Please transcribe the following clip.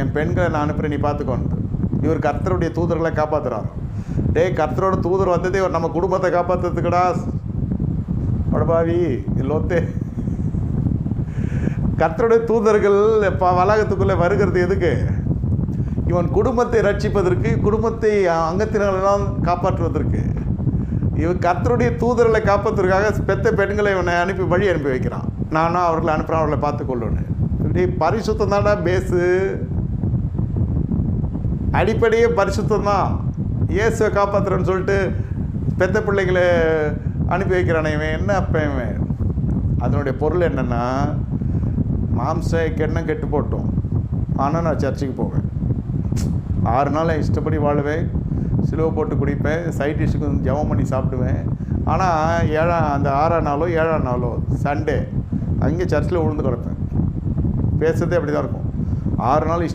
என் பெண்களை நான் அனுப்புகிறேன், நீ பார்த்துக்கோன்னு. இவர் கர்த்தருடைய தூதர்களை காப்பாற்றுறாரு. கர்த்தரோட தூதர் வந்ததே நம்ம குடும்பத்தை காப்பாற்றுறதுக்குடா. படபாவி லோத்தே, கர்த்தருடைய தூதர்கள் வளாகத்துக்குள்ளே வருகிறது எதுக்கு? இவன் குடும்பத்தை ரட்சிப்பதற்கு, குடும்பத்தை அங்கத்தினர்களெல்லாம் காப்பாற்றுவதற்கு. இவன் கர்த்தருடைய தூதர்களை காப்பாற்றுவதற்காக பெத்த பெண்களை இவனை வழி அனுப்பி வைக்கிறான். நானும் அவர்களை அனுப்புகிறேன், அவர்களை பார்த்துக்கொள்ளணுன்னு. இப்படி பரிசுத்தம் தான்டா பேஸு, அடிப்படையே பரிசுத்தம் தான். இயேசுவை காப்பாற்றுறேன்னு சொல்லிட்டு பெத்த பிள்ளைங்களை அனுப்பி வைக்கிறானே இவன் என்ன அப்பன்? அதனுடைய பொருள் என்னென்னா, மாம்ச எண்ணம் கெட்டு போட்டோம், ஆனால் நான் சர்ச்சுக்கு போவேன், 6 நாள் இஷ்டப்படி வாழுவேன், சிலுவை போட்டு குடிப்பேன், சைட் டிஷ்ஷுக்கு ஜெபம் பண்ணி சாப்பிடுவேன். ஆனால் அந்த 6ஆம் நாளோ 7ஆம் நாளோ சண்டே அங்கே சர்ச்சில் விழுந்து கிடப்பேன். பேசுறதே அப்படி தான் இருக்கும். 6 நாள் இஷ்டம்